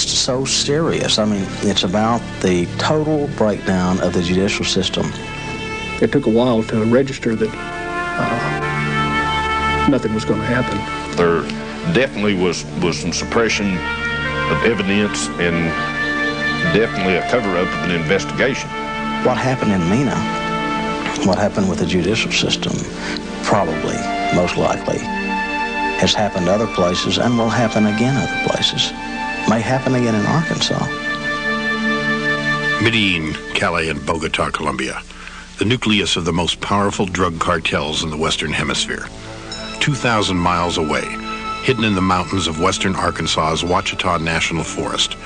it's so serious. I mean, it's about the total breakdown of the judicial system. It took a while to register that nothing was going to happen. There definitely was some suppression of evidence and definitely a cover-up of an investigation. What happened in Mena, what happened with the judicial system, probably, most likely, has happened other places and will happen again other places. May happen again in Arkansas. Medellin, Cali, and Bogota, Colombia, the nucleus of the most powerful drug cartels in the Western Hemisphere. 2,000 miles away, hidden in the mountains of western Arkansas's Ouachita National Forest,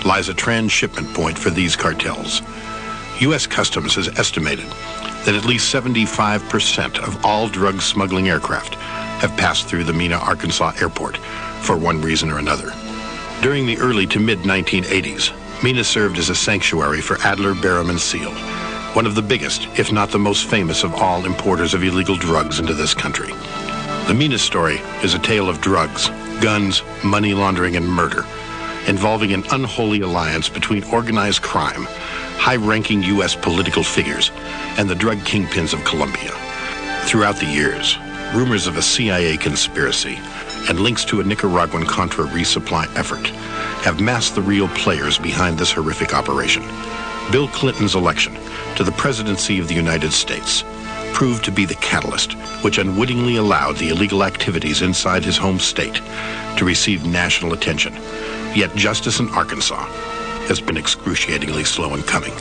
lies a transshipment point for these cartels. U.S. Customs has estimated that at least 75% of all drug smuggling aircraft have passed through the Mena, Arkansas airport for one reason or another. During the early to mid-1980s, Mena served as a sanctuary for Adler, Barham, and Seal, one of the biggest, if not the most famous of all importers of illegal drugs into this country. The Mena story is a tale of drugs, guns, money laundering, and murder, involving an unholy alliance between organized crime, high-ranking U.S. political figures, and the drug kingpins of Colombia. Throughout the years, rumors of a CIA conspiracy and links to a Nicaraguan Contra resupply effort have masked the real players behind this horrific operation. Bill Clinton's election to the presidency of the United States proved to be the catalyst which unwittingly allowed the illegal activities inside his home state to receive national attention. Yet justice in Arkansas has been excruciatingly slow in coming.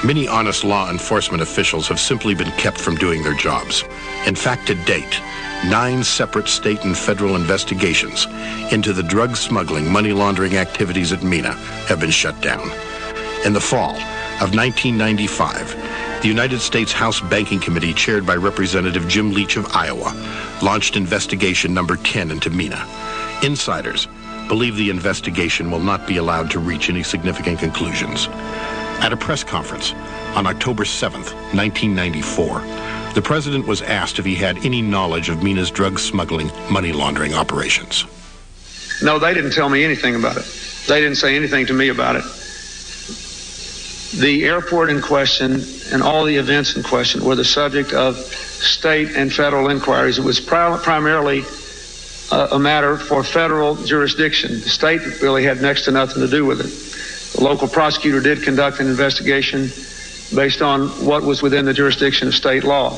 Many honest law enforcement officials have simply been kept from doing their jobs. In fact, to date, 9 separate state and federal investigations into the drug smuggling, money laundering activities at Mena have been shut down. In the fall of 1995, the United States House Banking Committee, chaired by Representative Jim Leach of Iowa, launched investigation number 10 into Mena. Insiders believe the investigation will not be allowed to reach any significant conclusions. At a press conference on October 7th, 1994, the president was asked if he had any knowledge of Mena's drug smuggling, money laundering operations. No, they didn't tell me anything about it. They didn't say anything to me about it. The airport in question and all the events in question were the subject of state and federal inquiries. It was primarily a matter for federal jurisdiction. The state really had next to nothing to do with it. The local prosecutor did conduct an investigation based on what was within the jurisdiction of state law.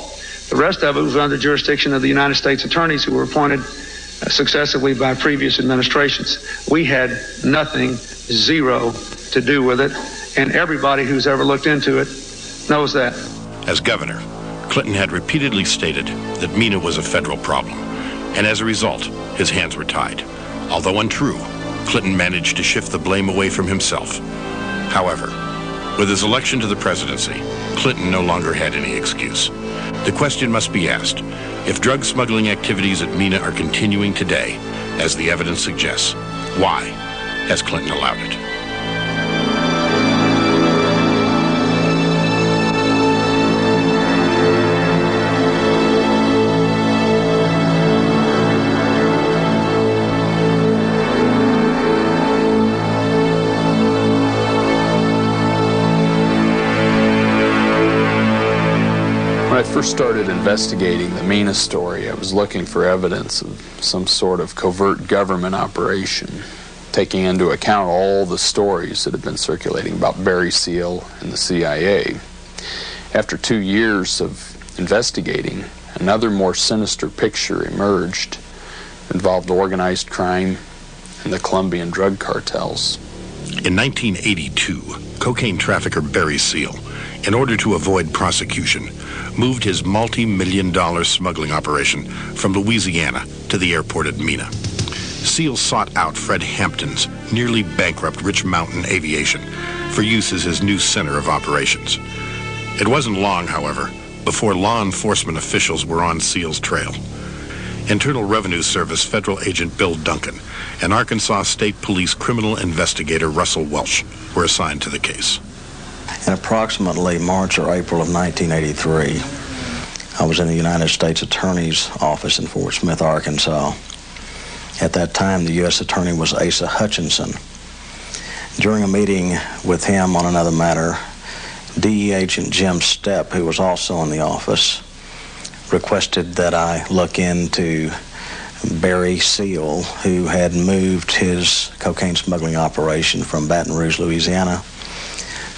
The rest of it was under jurisdiction of the United States attorneys who were appointed successively by previous administrations. We had nothing, zero, to do with it, and everybody who's ever looked into it knows that. As governor, Clinton had repeatedly stated that Mena was a federal problem, and as a result, his hands were tied. Although untrue, Clinton managed to shift the blame away from himself. However, with his election to the presidency, Clinton no longer had any excuse. The question must be asked, if drug smuggling activities at Mena are continuing today, as the evidence suggests, why has Clinton allowed it? When I first started investigating the Mena story, I was looking for evidence of some sort of covert government operation, taking into account all the stories that had been circulating about Barry Seal and the CIA. After 2 years of investigating, another more sinister picture emerged. It involved organized crime and the Colombian drug cartels. In 1982, cocaine trafficker Barry Seal, in order to avoid prosecution, moved his multi-million-dollar smuggling operation from Louisiana to the airport at Mena. Seal sought out Fred Hampton's nearly bankrupt Rich Mountain Aviation for use as his new center of operations. It wasn't long, however, before law enforcement officials were on Seal's trail. Internal Revenue Service Federal Agent Bill Duncan and Arkansas State Police criminal investigator Russell Welch were assigned to the case. In approximately March or April of 1983, I was in the United States Attorney's office in Fort Smith, Arkansas. At that time, the U.S. Attorney was Asa Hutchinson. During a meeting with him on another matter, DE agent Jim Stepp, who was also in the office, requested that I look into Barry Seal, who had moved his cocaine smuggling operation from Baton Rouge, Louisiana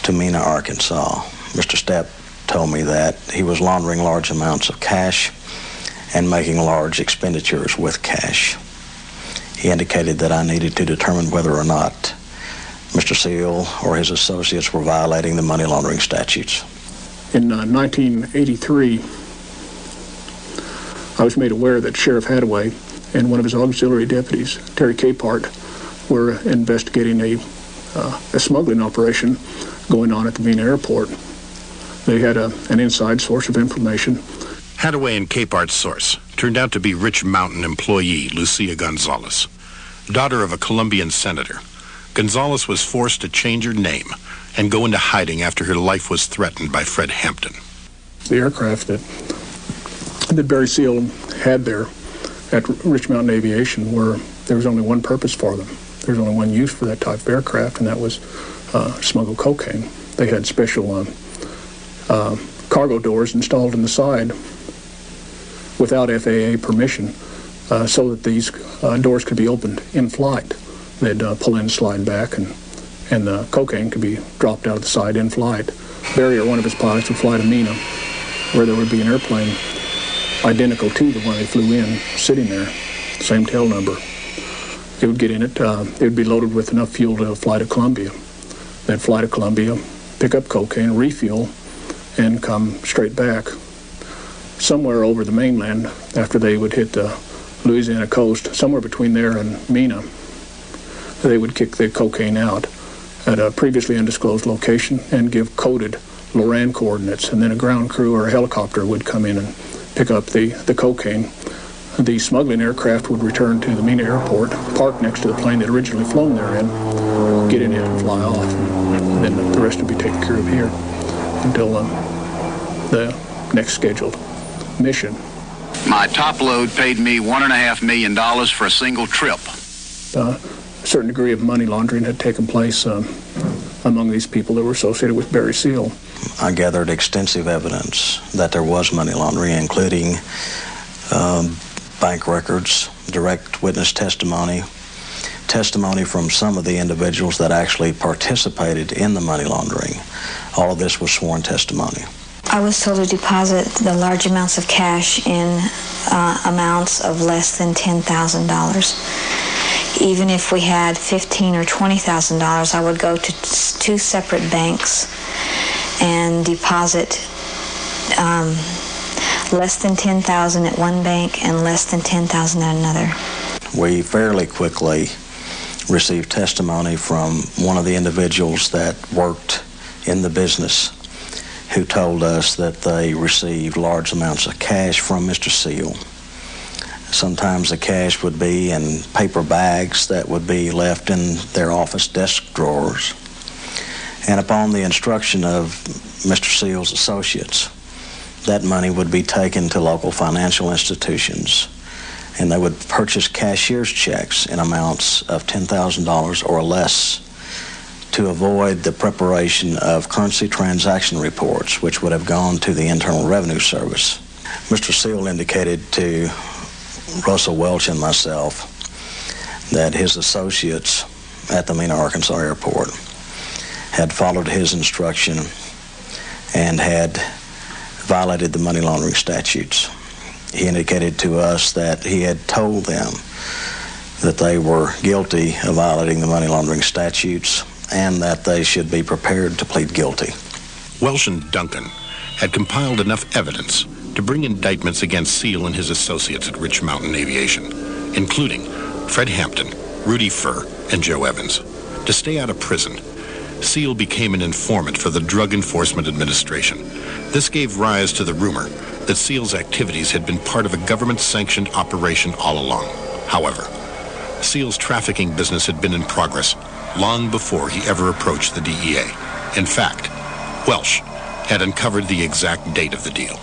to Mena, Arkansas. Mr. Stepp told me that he was laundering large amounts of cash and making large expenditures with cash. He indicated that I needed to determine whether or not Mr. Seal or his associates were violating the money laundering statutes. In 1983, I was made aware that Sheriff Hadaway and one of his auxiliary deputies, Terry Capehart, were investigating a smuggling operation going on at the Mena airport. They had an inside source of information. Hadaway and Capehart's source turned out to be Rich Mountain employee Lucia Gonzalez, daughter of a Colombian senator. Gonzalez was forced to change her name and go into hiding after her life was threatened by Fred Hampton. The aircraft that Barry Seal had there at Rich Mountain Aviation there was only one purpose for them. There was only one use for that type of aircraft, and that was smuggle cocaine. They had special cargo doors installed in the side without FAA permission so that these doors could be opened in flight. They'd pull in, slide back, and the cocaine could be dropped out of the side in flight. Barry or one of his pilots would fly to Mena, where there would be an airplane identical to the one they flew in, sitting there, same tail number. They would get in it. It would be loaded with enough fuel to fly to Columbia. They'd fly to Columbia, pick up cocaine, refuel, and come straight back. Somewhere over the mainland, after they would hit the Louisiana coast, somewhere between there and Mena, they would kick the cocaine out at a previously undisclosed location and give coded Loran coordinates, and then a ground crew or a helicopter would come in and pick up the cocaine. The smuggling aircraft would return to the Mena airport, park next to the plane that originally flown there in, get in it and fly off. And then the rest would be taken care of here until the next scheduled mission. My top load paid me $1.5 million for a single trip. A certain degree of money laundering had taken place among these people that were associated with Barry Seal. I gathered extensive evidence that there was money laundering, including bank records, direct witness testimony from some of the individuals that actually participated in the money laundering. All of this was sworn testimony. I was told to deposit the large amounts of cash in amounts of less than $10,000. Even if we had $15,000 or $20,000, I would go to two separate banks and deposit less than $10,000 at one bank and less than $10,000 at another. We fairly quickly received testimony from one of the individuals that worked in the business who told us that they received large amounts of cash from Mr. Seal. Sometimes the cash would be in paper bags that would be left in their office desk drawers. And upon the instruction of Mr. Seal's associates, that money would be taken to local financial institutions, and they would purchase cashier's checks in amounts of $10,000 or less to avoid the preparation of currency transaction reports, which would have gone to the Internal Revenue Service. Mr. Seal indicated to Russell Welch and myself that his associates at the Mena, Arkansas airport had followed his instruction and had violated the money laundering statutes. He indicated to us that he had told them that they were guilty of violating the money laundering statutes and that they should be prepared to plead guilty. Welsh and Duncan had compiled enough evidence to bring indictments against Seal and his associates at Rich Mountain Aviation, including Fred Hampton, Rudy Furr, and Joe Evans. To stay out of prison, Seal became an informant for the Drug Enforcement Administration. This gave rise to the rumor that Seal's activities had been part of a government-sanctioned operation all along. However, Seal's trafficking business had been in progress long before he ever approached the DEA. In fact, Welsh had uncovered the exact date of the deal.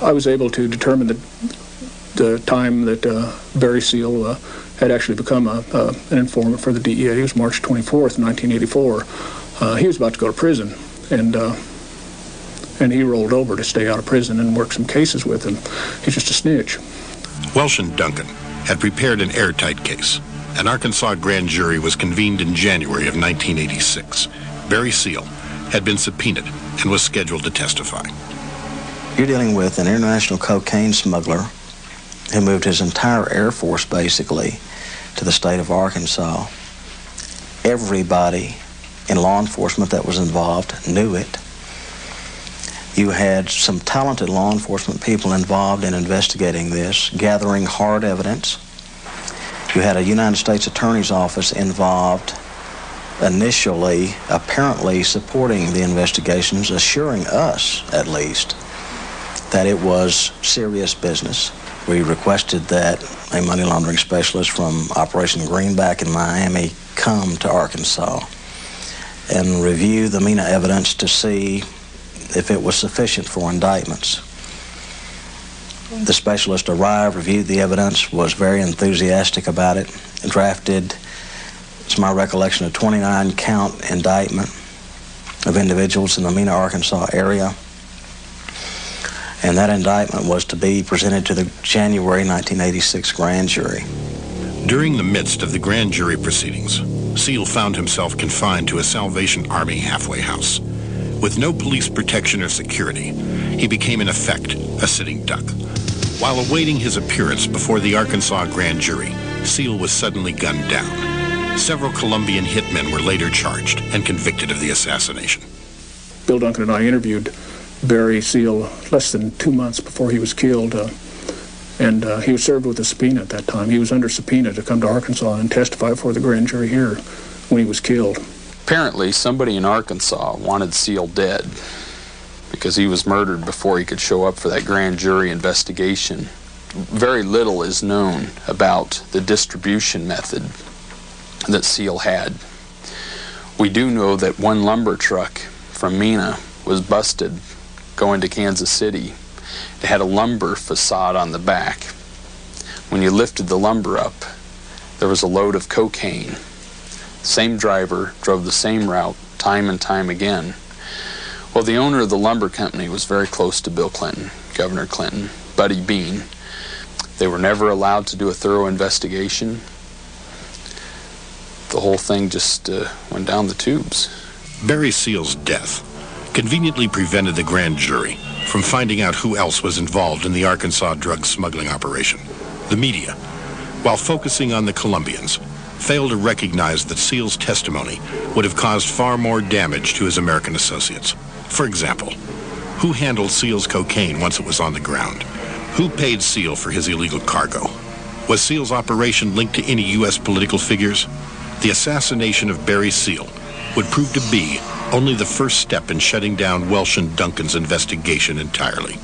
I was able to determine the time that Barry Seal had actually become an informant for the DEA. It was March 24th, 1984. He was about to go to prison, and he rolled over to stay out of prison and work some cases with him. He's just a snitch. Welsh and Duncan had prepared an airtight case. An Arkansas grand jury was convened in January of 1986. Barry Seal had been subpoenaed and was scheduled to testify. You're dealing with an international cocaine smuggler who moved his entire Air Force, basically, to the state of Arkansas. Everybody in law enforcement that was involved knew it. You had some talented law enforcement people involved in investigating this, gathering hard evidence. You had a United States Attorney's Office involved initially, apparently supporting the investigations, assuring us, at least, that it was serious business. We requested that a money laundering specialist from Operation Greenback in Miami come to Arkansas and review the Mena evidence to see if it was sufficient for indictments. The specialist arrived, reviewed the evidence, was very enthusiastic about it, drafted, it's my recollection, a 29-count indictment of individuals in the Mena, Arkansas area. And that indictment was to be presented to the January 1986 grand jury. During the midst of the grand jury proceedings, Seal found himself confined to a Salvation Army halfway house. With no police protection or security, he became in effect a sitting duck. While awaiting his appearance before the Arkansas grand jury, Seal was suddenly gunned down. Several Colombian hitmen were later charged and convicted of the assassination. Bill Duncan and I interviewed Barry Seal less than 2 months before he was killed, and he was served with a subpoena at that time. He was under subpoena to come to Arkansas and testify before the grand jury here when he was killed. Apparently, somebody in Arkansas wanted Seal dead because he was murdered before he could show up for that grand jury investigation. Very little is known about the distribution method that Seal had. We do know that one lumber truck from Mena was busted going to Kansas City. It had a lumber facade on the back. When you lifted the lumber up, there was a load of cocaine. Same driver drove the same route time and time again. Well, the owner of the lumber company was very close to Bill Clinton, Governor Clinton, Buddy Bean. They were never allowed to do a thorough investigation. The whole thing just went down the tubes. Barry Seal's death conveniently prevented the grand jury from finding out who else was involved in the Arkansas drug smuggling operation. The media, while focusing on the Colombians, failed to recognize that Seal's testimony would have caused far more damage to his American associates. For example, who handled Seal's cocaine once it was on the ground? Who paid Seal for his illegal cargo? Was Seal's operation linked to any U.S. political figures? The assassination of Barry Seal would prove to be only the first step in shutting down Welsh and Duncan's investigation entirely.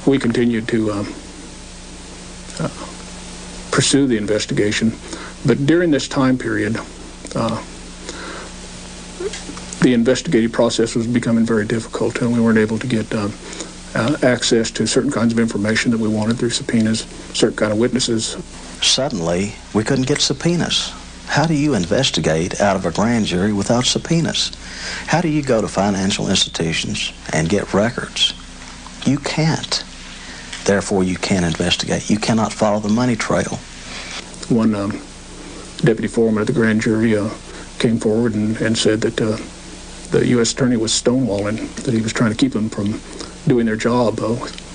We continued to pursue the investigation, but during this time period, the investigative process was becoming very difficult, and we weren't able to get access to certain kinds of information that we wanted through subpoenas, certain kind of witnesses. Suddenly, we couldn't get subpoenas. How do you investigate out of a grand jury without subpoenas? How do you go to financial institutions and get records? You can't. Therefore, you can't investigate. You cannot follow the money trail. One deputy foreman of the grand jury came forward and said that the U.S. attorney was stonewalling, that he was trying to keep them from doing their job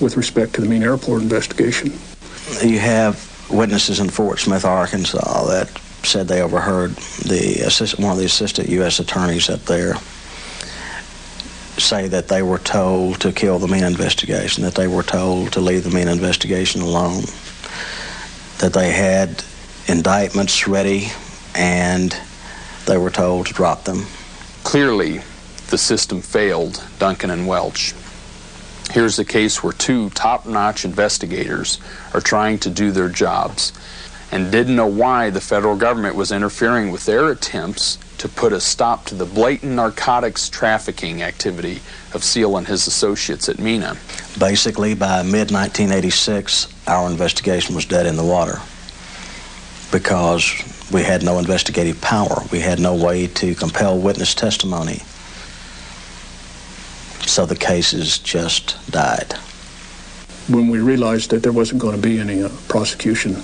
with respect to the Mena Airport investigation. You have witnesses in Fort Smith, Arkansas, that said they overheard one of the assistant U.S. attorneys up there say that they were told to kill the Mena investigation, that they were told to leave the Mena investigation alone, that they had indictments ready and they were told to drop them. Clearly, the system failed Duncan and Welch. Here's a case where two top-notch investigators are trying to do their jobs and didn't know why the federal government was interfering with their attempts to put a stop to the blatant narcotics trafficking activity of Seal and his associates at Mena. Basically, by mid-1986, our investigation was dead in the water. because we had no investigative power. We had no way to compel witness testimony. So the cases just died. When we realized that there wasn't going to be any prosecution,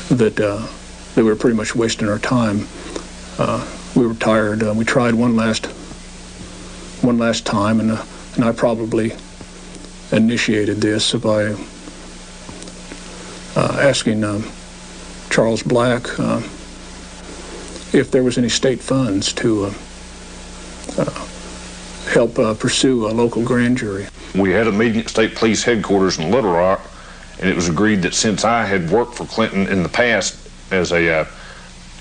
that we were pretty much wasting our time, we were tired. We tried one last time, and I probably initiated this by asking Charles Black if there was any state funds to help pursue a local grand jury. We had a meeting at State Police Headquarters in Little Rock, and it was agreed that since I had worked for Clinton in the past as a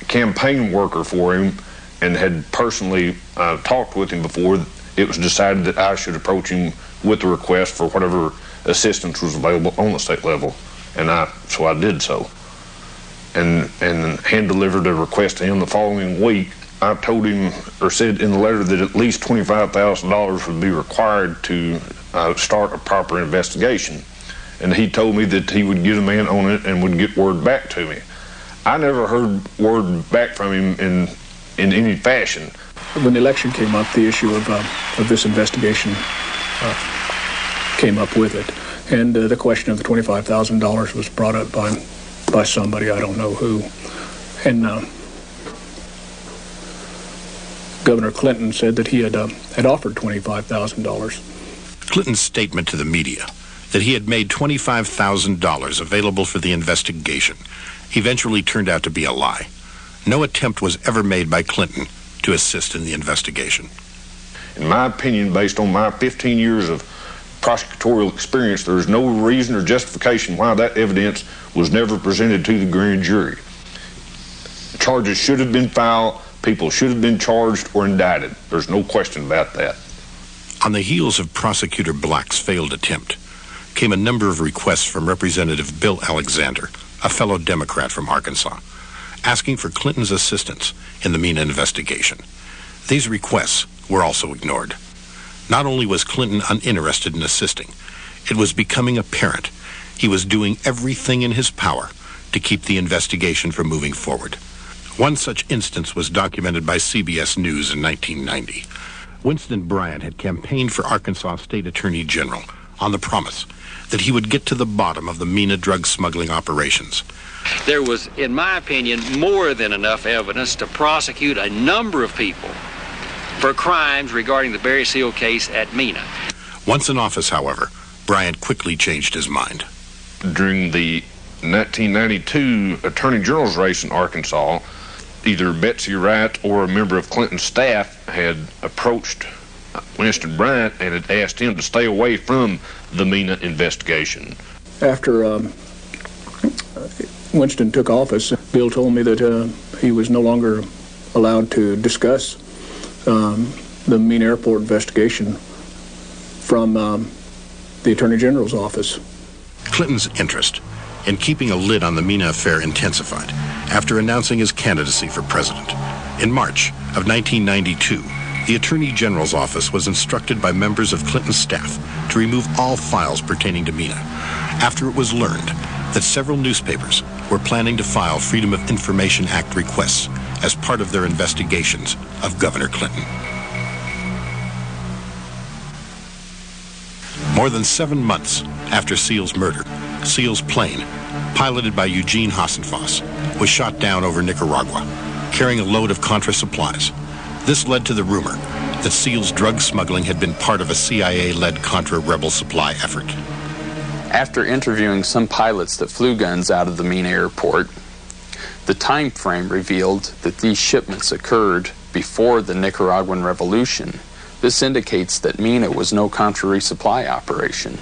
campaign worker for him and had personally talked with him before, it was decided that I should approach him with a request for whatever assistance was available on the state level, and so I did so, and hand-delivered a request to him the following week. I told him, or said in the letter, that at least $25,000 would be required to start a proper investigation. And he told me that he would get a man on it and would get word back to me. I never heard word back from him in any fashion. When the election came up, the issue of this investigation came up with it. And the question of the $25,000 was brought up by somebody, I don't know who. And Governor Clinton said that he had offered $25,000. Clinton's statement to the media that he had made $25,000 available for the investigation eventually turned out to be a lie. No attempt was ever made by Clinton to assist in the investigation. In my opinion, based on my 15 years of prosecutorial experience, there is no reason or justification why that evidence was never presented to the grand jury. Charges should have been filed. People should have been charged or indicted. There's no question about that. On the heels of Prosecutor Black's failed attempt came a number of requests from Representative Bill Alexander, a fellow Democrat from Arkansas, asking for Clinton's assistance in the Mena investigation. These requests were also ignored. Not only was Clinton uninterested in assisting, it was becoming apparent he was doing everything in his power to keep the investigation from moving forward. One such instance was documented by CBS News in 1990. Winston Bryant had campaigned for Arkansas State Attorney General on the promise that he would get to the bottom of the Mena drug smuggling operations. There was, in my opinion, more than enough evidence to prosecute a number of people for crimes regarding the Barry Seal case at Mena. Once in office, however, Bryant quickly changed his mind. During the 1992 Attorney General's race in Arkansas, either Betsy Wright or a member of Clinton's staff had approached Winston Bryant and had asked him to stay away from the Mena investigation. After Winston took office, Bill told me that he was no longer allowed to discuss the Mena Airport investigation from the Attorney General's office. Clinton's interest in keeping a lid on the Mena affair intensified after announcing his candidacy for president. In March of 1992, the Attorney General's office was instructed by members of Clinton's staff to remove all files pertaining to Mena, after it was learned that several newspapers were planning to file Freedom of Information Act requests as part of their investigations of Governor Clinton. More than 7 months after Seal's murder, Seal's plane, piloted by Eugene Hassenfoss, was shot down over Nicaragua, carrying a load of Contra supplies. This led to the rumor that Seal's drug smuggling had been part of a CIA-led Contra rebel supply effort. After interviewing some pilots that flew guns out of the Mena airport, the time frame revealed that these shipments occurred before the Nicaraguan Revolution. This indicates that Mena was no Contra resupply operation.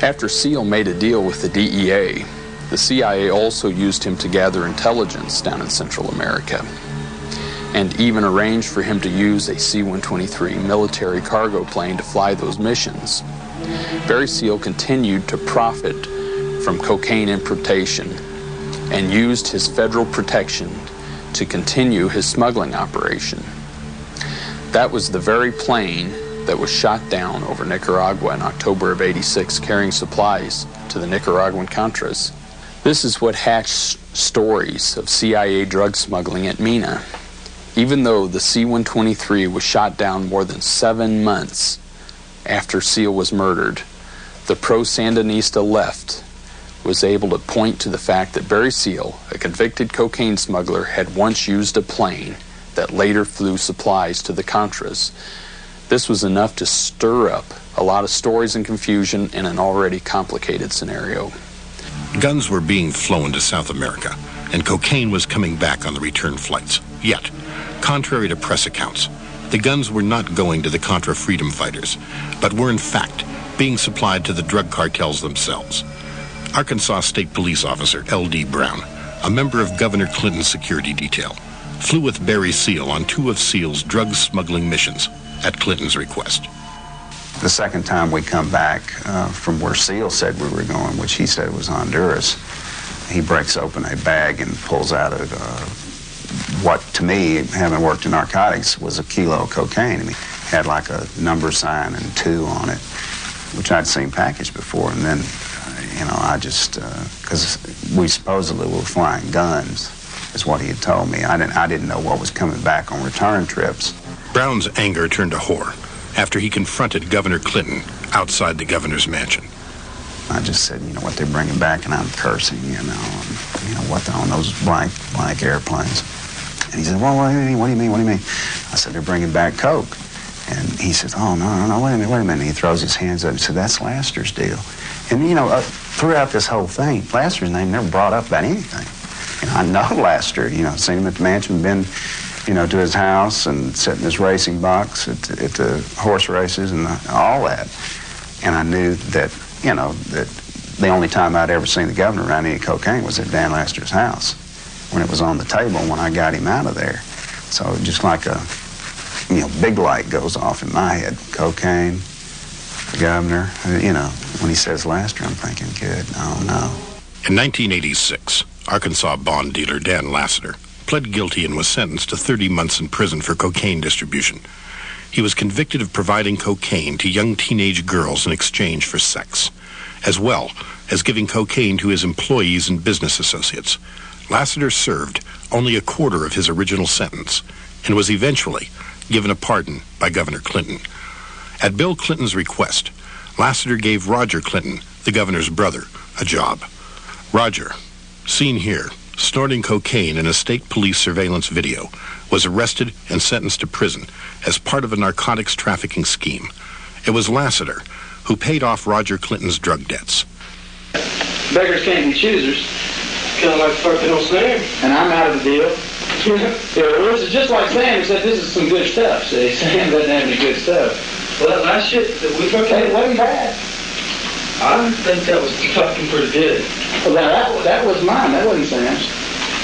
After Seal made a deal with the DEA, the CIA also used him to gather intelligence down in Central America, and even arranged for him to use a C-123 military cargo plane to fly those missions. Barry Seal continued to profit from cocaine importation and used his federal protection to continue his smuggling operation. That was the very plane that was shot down over Nicaragua in October of '86, carrying supplies to the Nicaraguan Contras. This is what hatched stories of CIA drug smuggling at Mena. Even though the C-123 was shot down more than 7 months after Seal was murdered, the pro-Sandinista left was able to point to the fact that Barry Seal, a convicted cocaine smuggler, had once used a plane that later flew supplies to the Contras. This was enough to stir up a lot of stories and confusion in an already complicated scenario. Guns were being flown to South America, and cocaine was coming back on the return flights. Yet, contrary to press accounts, the guns were not going to the Contra freedom fighters, but were in fact being supplied to the drug cartels themselves. Arkansas State Police Officer L.D. Brown, a member of Governor Clinton's security detail, flew with Barry Seal on 2 of Seal's drug smuggling missions at Clinton's request. The second time we come back from where Seal said we were going, which he said was Honduras, he breaks open a bag and pulls out what, to me, having worked in narcotics, was a kilo of cocaine. I mean, it had like a number sign and 2 on it, which I'd seen packaged before. And then, I just, because we supposedly were flying guns, is what he had told me. I didn't know what was coming back on return trips. Brown's anger turned to horror after he confronted Governor Clinton outside the governor's mansion. I just said, what they're bringing back, and I'm cursing, what on those blank airplanes. And he said, well, what do you mean? I said, they're bringing back coke. And he said, oh, no, wait a minute. And he throws his hands up and said, that's Laster's deal. And, throughout this whole thing, Laster's name never brought up about anything. I know Laster, seen him at the mansion, been, to his house and sat in his racing box at the horse races and all that. And I knew that, that the only time I'd ever seen the governor around any cocaine was at Dan Laster's house, when it was on the table when I got him out of there. So just like a, big light goes off in my head. Cocaine, the governor, when he says Laster, I'm thinking, good, oh no. In 1986, Arkansas bond dealer Dan Lassiter pled guilty and was sentenced to 30 months in prison for cocaine distribution. He was convicted of providing cocaine to young teenage girls in exchange for sex, as well as giving cocaine to his employees and business associates. Lassiter served only a quarter of his original sentence and was eventually given a pardon by Governor Clinton. At Bill Clinton's request, Lassiter gave Roger Clinton, the governor's brother, a job. Roger, seen here, snorting cocaine in a state police surveillance video, was arrested and sentenced to prison as part of a narcotics trafficking scheme. It was Lassiter who paid off Roger Clinton's drug debts. Beggars can't be choosers. Kind of like fucking old Sam. And I'm out of the deal. Well, this is just like Sam, except this is some good stuff. See, Sam doesn't have any good stuff. Well, that last shit that we took, it wasn't bad. I think that was fucking pretty good. Well, that was mine. That wasn't Sam's.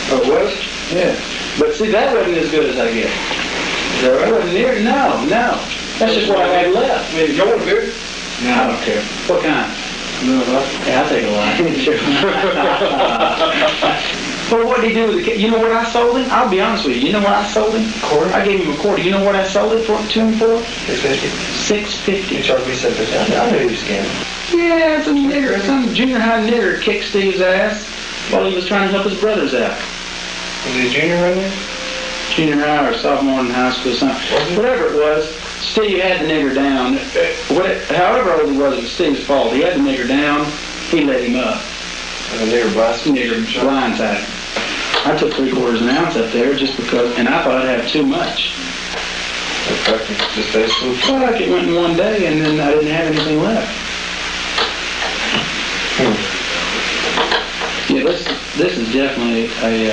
Oh, it was? Yeah. But see, that wasn't as good as I get. Is that right? Wasn't near? No. That's just what I had left. Maybe you want a beer? No, I don't care. What kind? No, yeah, I'll take a line. But what did he do with the kid? You know what I sold him? I'll be honest with you. You know what I sold him? A quarter? I gave him a quarter. You know what I sold it to him for? $6.50. You charged me $7.50. I knew he was scamming. Yeah, some junior high nigger kicked Steve's ass while he was trying to help his brothers out. Was he a junior right there? Junior high or sophomore in high school, something. Whatever it was, Steve had the nigger down. However old he was, it was Steve's fault. He had the nigger down. He let him up. And the nigger blindsided. I took 3/4 ounce up there just because, and I thought I'd have too much. Just well, like it went in one day, and then I didn't have anything left. Yeah, this is definitely a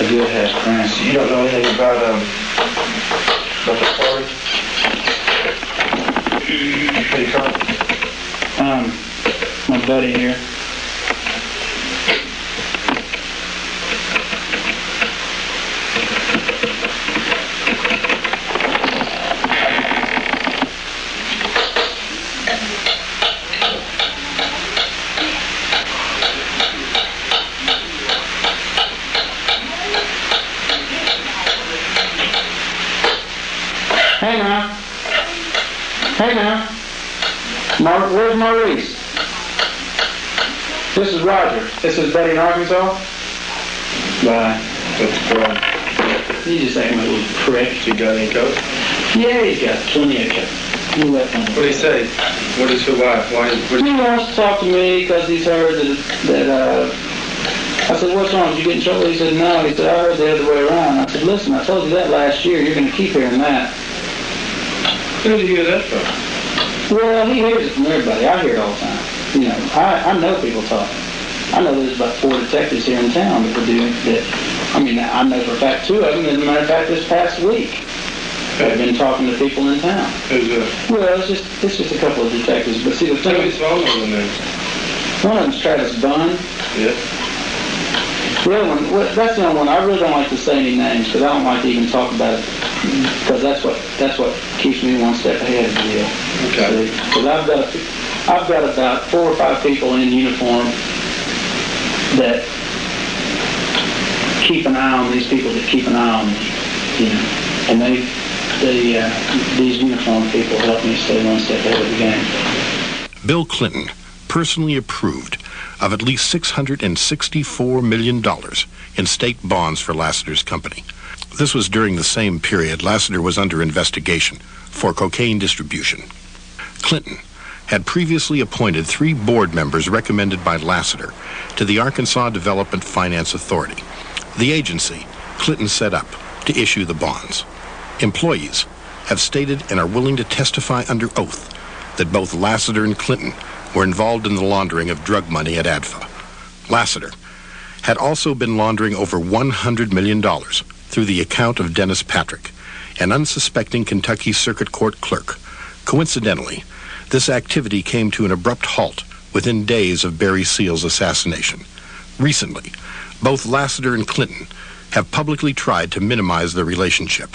good hash brown. So you don't know anything about the story? Who you call? My buddy here. Hey now. Where's Maurice? This is Roger. This is Buddy in Arkansas. Bye. What's the problem? You just acting like a little prick. You got any coke? Yeah, he's got plenty of coke. You let him. What do you say? What is your wife? Why? He wants to talk to me because he's heard that I said, what's wrong? Did you get in trouble? He said, no. He said, I heard the other way around. I said, listen, I told you that last year. You're going to keep hearing that. Who did you hear that from? Well, he hears it from everybody. I hear it all the time. You know, I know people talk. I know there's about 4 detectives here in town that would do that. I mean, I know for a fact 2 of them. As a matter of fact, this past week, I've been talking to people in town. Who's that? Well, it's just a couple of detectives. But see, the thing is, phone number then? one of them's Travis Bunn. Yeah. The other one, well, that's the only one. I really don't like to say any names because I don't like to even talk about it because that's what keeps me one step ahead of the deal. Okay. Because I've got about 4 or 5 people in uniform that keep an eye on these people that keep an eye on me, you know, and these uniformed people help me stay one step ahead of the game. Bill Clinton personally approved of at least $664 million in state bonds for Lassiter's company. This was during the same period Lassiter was under investigation for cocaine distribution. Clinton had previously appointed 3 board members recommended by Lassiter to the Arkansas Development Finance Authority, the agency Clinton set up to issue the bonds. Employees have stated and are willing to testify under oath that both Lassiter and Clinton were involved in the laundering of drug money at ADFA. Lassiter had also been laundering over $100 million through the account of Dennis Patrick, an unsuspecting Kentucky Circuit Court clerk. Coincidentally, this activity came to an abrupt halt within days of Barry Seal's assassination. Recently, both Lassiter and Clinton have publicly tried to minimize their relationship.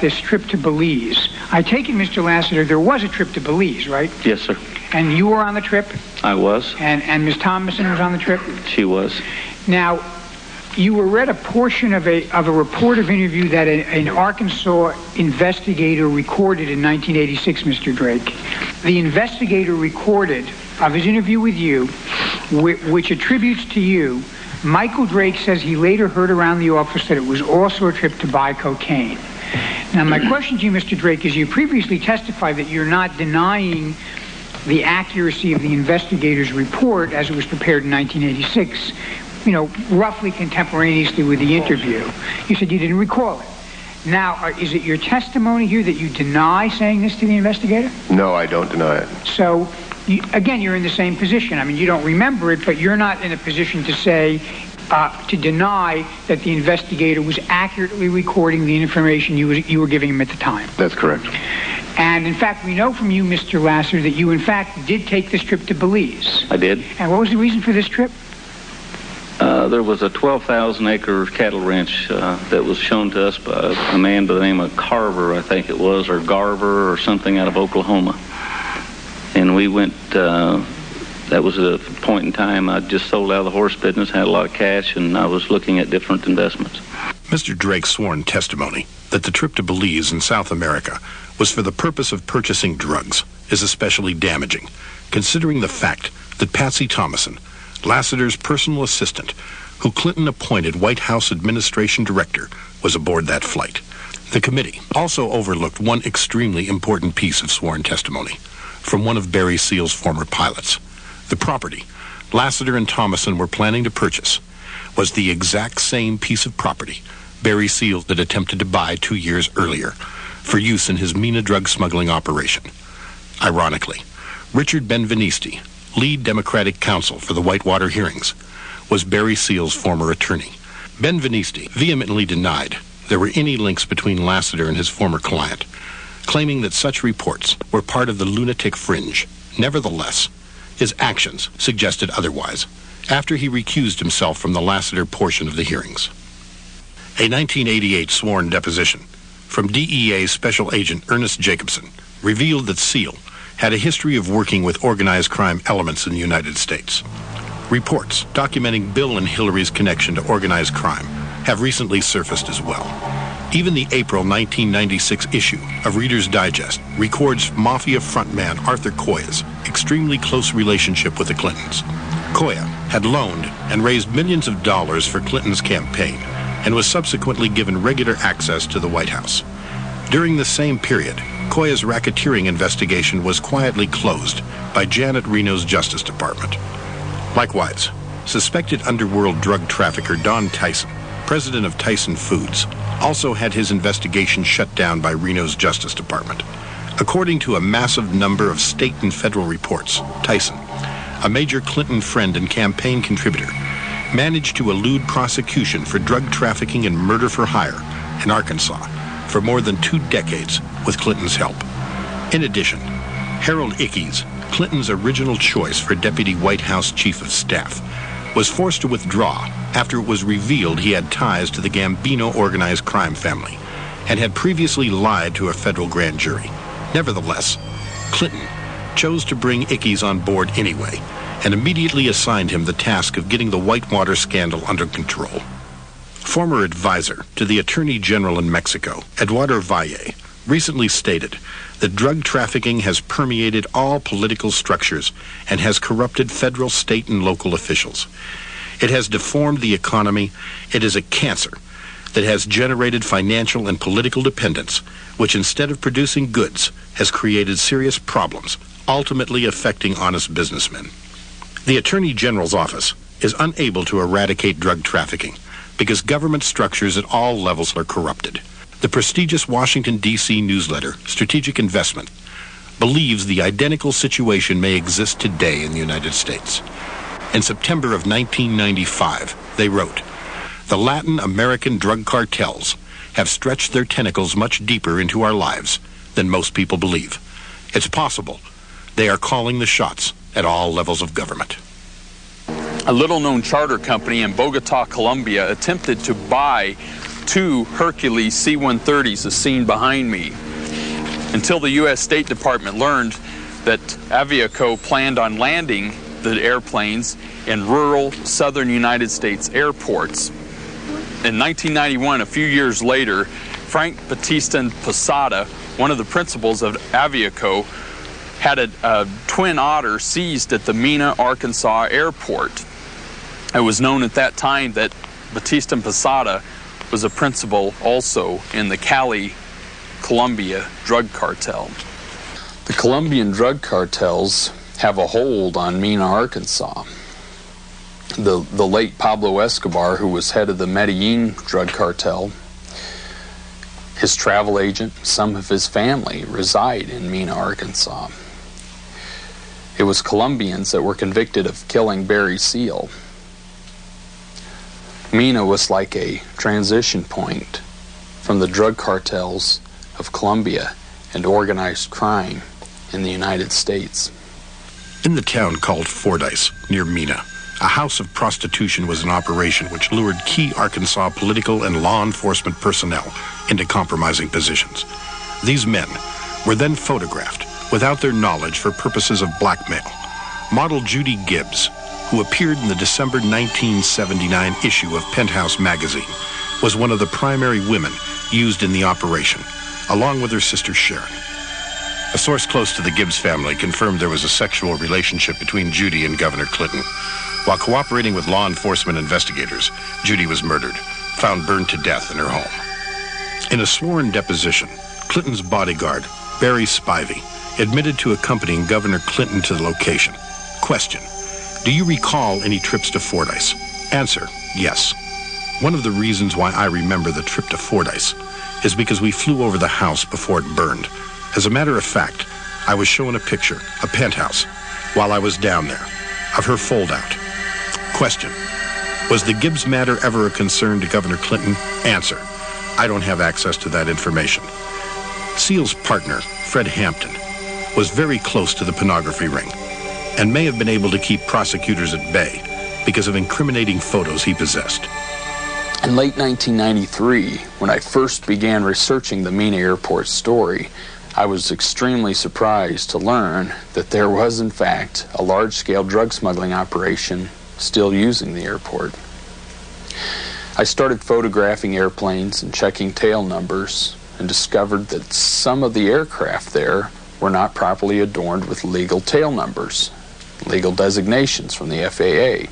this trip to Belize. I take it, Mr. Lassiter, there was a trip to Belize, right? Yes, sir. And you were on the trip? I was. And Ms. Thomason was on the trip? She was. Now, you were read a portion of a report of interview that an Arkansas investigator recorded in 1986, Mr. Drake. The investigator recorded of his interview with you, which attributes to you, Michael Drake says he later heard around the office that it was also a trip to buy cocaine. Now, my question to you, Mr. Drake, is you previously testified that you're not denying the accuracy of the investigator's report as it was prepared in 1986, roughly contemporaneously with the interview. You said you didn't recall it. Now, is it your testimony here that you deny saying this to the investigator? No, I don't deny it. So, again, you're in the same position. I mean, you don't remember it, but you're not in a position to say, to deny that the investigator was accurately recording the information you were giving him at the time. That's correct. And, in fact, we know from you, Mr. Lasser, that you, in fact, did take this trip to Belize. I did. And what was the reason for this trip? There was a 12,000-acre cattle ranch that was shown to us by a man by the name of Carver, I think it was, or Garver, or something out of Oklahoma. And we went, that was a point in time I just sold out of the horse business, had a lot of cash, and I was looking at different investments. Mr. Drake's sworn testimony that the trip to Belize in South America was for the purpose of purchasing drugs is especially damaging, considering the fact that Patsy Thomason, Lassiter's personal assistant, who Clinton appointed White House administration director, was aboard that flight. The committee also overlooked one extremely important piece of sworn testimony from one of Barry Seal's former pilots. The property Lassiter and Thomason were planning to purchase was the exact same piece of property Barry Seal had attempted to buy 2 years earlier for use in his Mena drug smuggling operation. Ironically, Richard Benvenisti, lead Democratic counsel for the Whitewater hearings, was Barry Seal's former attorney. Benvenisti vehemently denied there were any links between Lassiter and his former client, claiming that such reports were part of the lunatic fringe. Nevertheless, his actions suggested otherwise after he recused himself from the Lassiter portion of the hearings. A 1988 sworn deposition from DEA Special Agent Ernest Jacobson revealed that Seal had a history of working with organized crime elements in the United States. Reports documenting Bill and Hillary's connection to organized crime have recently surfaced as well. Even the April 1996 issue of Reader's Digest records Mafia frontman Arthur Coya's extremely close relationship with the Clintons. Coya had loaned and raised millions of dollars for Clinton's campaign and was subsequently given regular access to the White House. During the same period, Coya's racketeering investigation was quietly closed by Janet Reno's Justice Department. Likewise, suspected underworld drug trafficker Don Tyson, president of Tyson Foods, also had his investigation shut down by Reno's Justice Department. According to a massive number of state and federal reports, Tyson, a major Clinton friend and campaign contributor, managed to elude prosecution for drug trafficking and murder for hire in Arkansas for more than 2 decades with Clinton's help. In addition, Harold Ickes, Clinton's original choice for Deputy White House Chief of Staff, was forced to withdraw after it was revealed he had ties to the Gambino organized crime family and had previously lied to a federal grand jury. Nevertheless, Clinton chose to bring Ickes on board anyway and immediately assigned him the task of getting the Whitewater scandal under control. Former advisor to the Attorney General in Mexico, Eduardo Valle, recently stated that drug trafficking has permeated all political structures and has corrupted federal, state, and local officials. It has deformed the economy. It is a cancer that has generated financial and political dependence, which instead of producing goods, has created serious problems, ultimately affecting honest businessmen. The Attorney General's office is unable to eradicate drug trafficking because government structures at all levels are corrupted. The prestigious Washington, D.C. newsletter, Strategic Investment, believes the identical situation may exist today in the United States. In September of 1995, they wrote, "The Latin American drug cartels have stretched their tentacles much deeper into our lives than most people believe. It's possible they are calling the shots at all levels of government." A little-known charter company in Bogota, Colombia, attempted to buy 2 Hercules C-130s as seen behind me, until the U.S. State Department learned that Aviaco planned on landing the airplanes in rural southern United States airports. In 1991, a few years later, Frank Batista Posada, one of the principals of Aviaco, had a Twin Otter seized at the Mena, Arkansas airport. It was known at that time that Batista Posada was a principal also in the Cali, Colombia drug cartel. The Colombian drug cartels have a hold on Mena, Arkansas. The late Pablo Escobar, who was head of the Medellin drug cartel, his travel agent, some of his family reside in Mena, Arkansas. It was Colombians that were convicted of killing Barry Seal. Mena was like a transition point from the drug cartels of Colombia and organized crime in the United States. In the town called Fordyce, near Mena, a house of prostitution was in operation which lured key Arkansas political and law enforcement personnel into compromising positions. These men were then photographed without their knowledge for purposes of blackmail. Model Judy Gibbs, who appeared in the December 1979 issue of Penthouse magazine, was one of the primary women used in the operation, along with her sister Sharon. A source close to the Gibbs family confirmed there was a sexual relationship between Judy and Governor Clinton. While cooperating with law enforcement investigators, Judy was murdered, found burned to death in her home. In a sworn deposition, Clinton's bodyguard, Barry Spivey, admitted to accompanying Governor Clinton to the location. Question: do you recall any trips to Fordyce? Answer: yes. One of the reasons why I remember the trip to Fordyce is because we flew over the house before it burned. As a matter of fact, I was shown a picture, a penthouse, while I was down there, of her fold-out. Question: was the Gibbs matter ever a concern to Governor Clinton? Answer: I don't have access to that information. Seal's partner, Fred Hampton, was very close to the pornography ring and may have been able to keep prosecutors at bay because of incriminating photos he possessed. In late 1993, when I first began researching the Mena Airport story, I was extremely surprised to learn that there was, in fact, a large-scale drug smuggling operation still using the airport. I started photographing airplanes and checking tail numbers and discovered that some of the aircraft there were not properly adorned with legal tail numbers, legal designations from the FAA.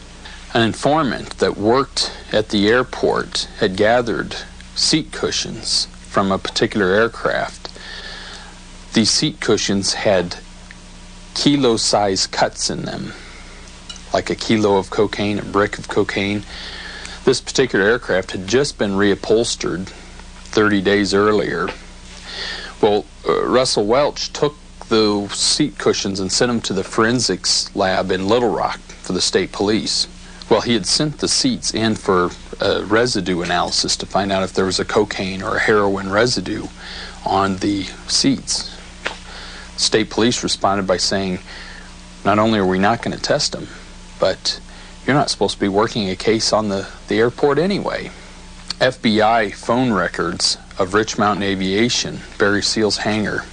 An informant that worked at the airport had gathered seat cushions from a particular aircraft. These seat cushions had kilo-sized cuts in them, like a kilo of cocaine, a brick of cocaine. This particular aircraft had just been reupholstered 30 days earlier. Well, Russell Welch took the seat cushions and sent them to the forensics lab in Little Rock for the state police. Well, he had sent the seats in for residue analysis to find out if there was a cocaine or a heroin residue on the seats. State police responded by saying, not only are we not going to test them, but you're not supposed to be working a case on the airport anyway. FBI phone records of Rich Mountain Aviation, Barry Seal's hangar,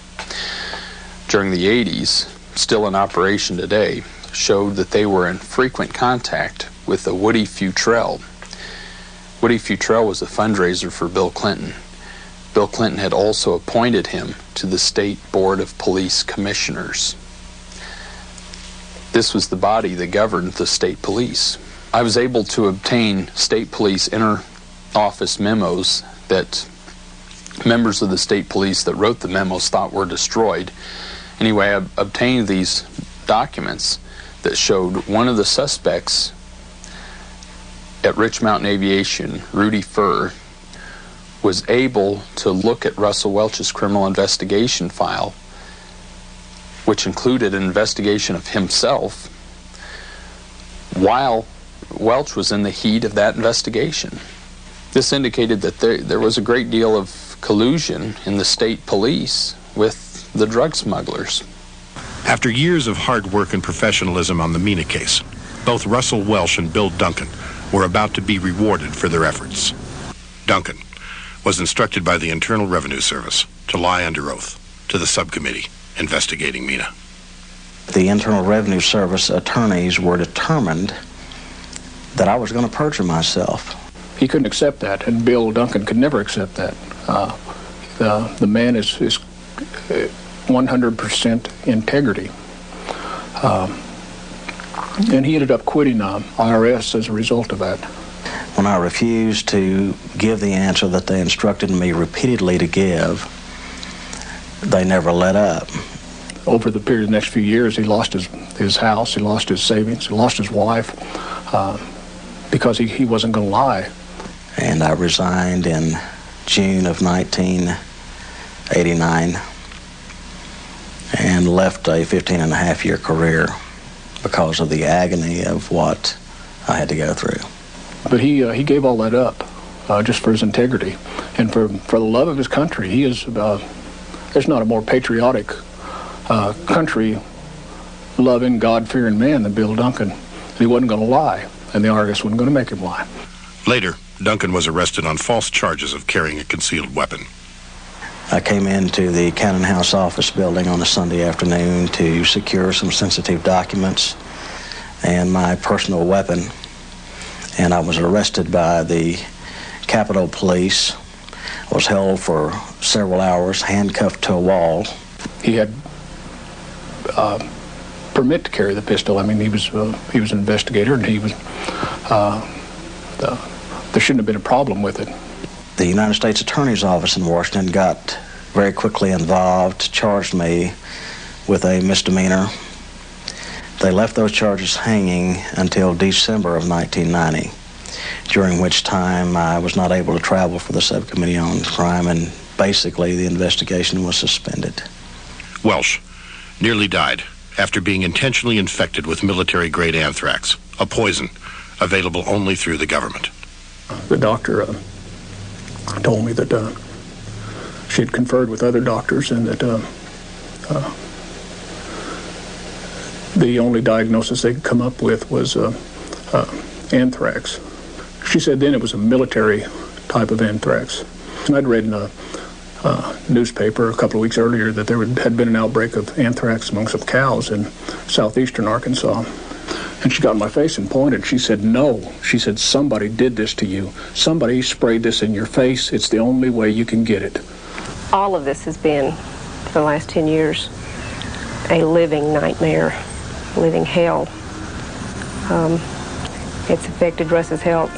during the 80s, still in operation today, showed that they were in frequent contact with a Woody Futrell. Woody Futrell was a fundraiser for Bill Clinton. Bill Clinton had also appointed him to the State Board of Police Commissioners. This was the body that governed the state police. I was able to obtain state police inter-office memos that members of the state police that wrote the memos thought were destroyed. Anyway, I obtained these documents that showed one of the suspects at Rich Mountain Aviation, Rudy Furr, was able to look at Russell Welch's criminal investigation file, which included an investigation of himself, while Welch was in the heat of that investigation. This indicated that there was a great deal of collusion in the state police with the drug smugglers. After years of hard work and professionalism on the Mena case, both Russell Welch and Bill Duncan were about to be rewarded for their efforts. Duncan, was instructed by the Internal Revenue Service to lie under oath to the subcommittee investigating Mena. The Internal Revenue Service attorneys were determined that I was going to perjure myself. He couldn't accept that, and Bill Duncan could never accept that. The man is 100% integrity. And he ended up quitting IRS as a result of that. When I refused to give the answer that they instructed me repeatedly to give, they never let up. Over the period of the next few years, he lost his house, he lost his savings, he lost his wife, because he wasn't going to lie. And I resigned in June of 1989 and left a 15-and-a-half-year career because of the agony of what I had to go through. But he gave all that up just for his integrity and for the love of his country. He is, there's not a more patriotic country-loving, God-fearing man than Bill Duncan. And he wasn't going to lie, and the IRS wasn't going to make him lie. Later, Duncan was arrested on false charges of carrying a concealed weapon. I came into the Cannon House office building on a Sunday afternoon to secure some sensitive documents and my personal weapon, and I was arrested by the Capitol Police. I was held for several hours, handcuffed to a wall. He had permit to carry the pistol. I mean, he was an investigator, and he was there shouldn't have been a problem with it. The United States Attorney's Office in Washington got very quickly involved, charged me with a misdemeanor. They left those charges hanging until December of 1990, during which time I was not able to travel for the Subcommittee on Crime, and basically the investigation was suspended. Welsh nearly died after being intentionally infected with military-grade anthrax, a poison available only through the government. The doctor told me that she had conferred with other doctors and that the only diagnosis they could come up with was anthrax. She said then it was a military type of anthrax. And I'd read in a newspaper a couple of weeks earlier that there had been an outbreak of anthrax among some cows in southeastern Arkansas. And she got in my face and pointed. She said, no. She said, somebody did this to you. Somebody sprayed this in your face. It's the only way you can get it. All of this has been, for the last 10 years, a living nightmare, living hell. It's affected Russ's health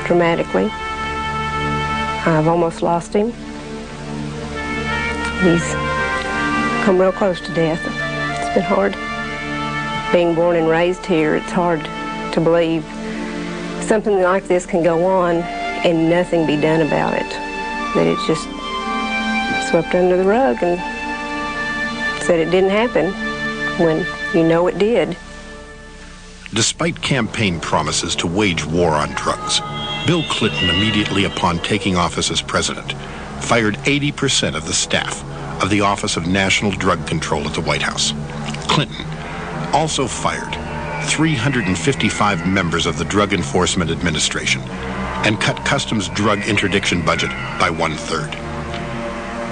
dramatically. I've almost lost him. He's come real close to death. It's been hard. Being born and raised here, it's hard to believe something like this can go on and nothing be done about it. That it's just swept under the rug and said it didn't happen when you know it did. Despite campaign promises to wage war on drugs, Bill Clinton, immediately upon taking office as president, fired 80% of the staff of the Office of National Drug Control at the White House. Clinton also fired 355 members of the Drug Enforcement Administration and cut Customs drug interdiction budget by 1/3.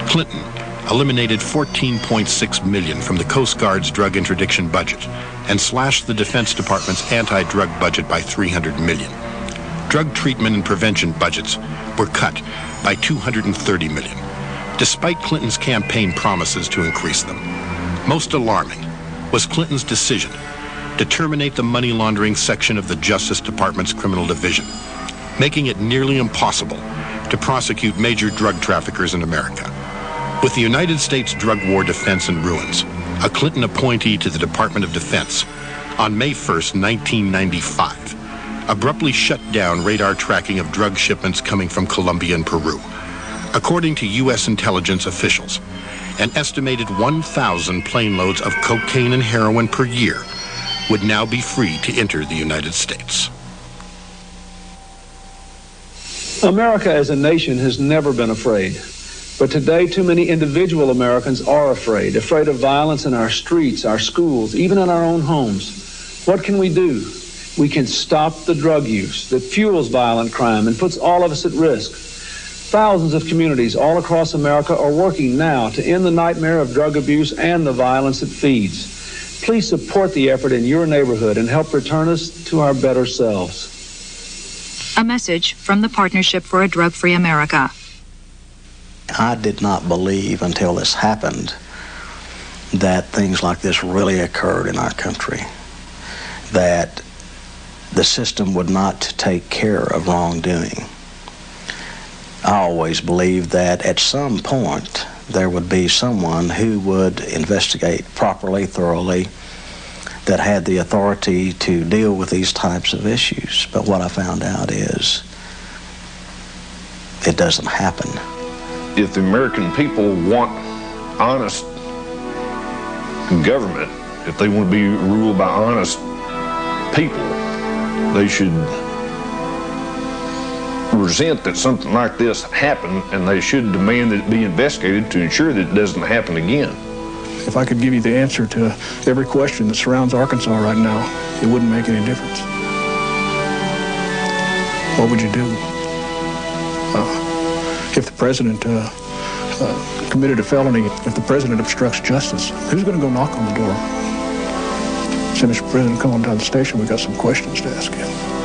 Clinton eliminated $14.6 million from the Coast Guard's drug interdiction budget and slashed the Defense Department's anti-drug budget by $300 million. Drug treatment and prevention budgets were cut by $230 million, despite Clinton's campaign promises to increase them. Most alarming was Clinton's decision to terminate the money laundering section of the Justice Department's criminal division, making it nearly impossible to prosecute major drug traffickers in America. With the United States drug war defense in ruins, a Clinton appointee to the Department of Defense on May 1st, 1995, abruptly shut down radar tracking of drug shipments coming from Colombia and Peru. According to U.S. intelligence officials, an estimated 1,000 plane loads of cocaine and heroin per year would now be free to enter the United States. America as a nation has never been afraid. But today, too many individual Americans are afraid of violence in our streets, our schools, even in our own homes. What can we do? We can stop the drug use that fuels violent crime and puts all of us at risk. Thousands of communities all across America are working now to end the nightmare of drug abuse and the violence it feeds. Please support the effort in your neighborhood and help return us to our better selves. A message from the Partnership for a Drug-Free America. I did not believe until this happened that things like this really occurred in our country, that the system would not take care of wrongdoing. I always believed that at some point there would be someone who would investigate properly, thoroughly, that had the authority to deal with these types of issues. But what I found out is it doesn't happen. If the American people want honest government, if they want to be ruled by honest people, they should resent that something like this happened, and they should demand that it be investigated to ensure that it doesn't happen again. If I could give you the answer to every question that surrounds Arkansas right now, it wouldn't make any difference. What would you do? If the president committed a felony, if the president obstructs justice, who's going to go knock on the door? Say, Mr. President, come on down to the station. We've got some questions to ask you.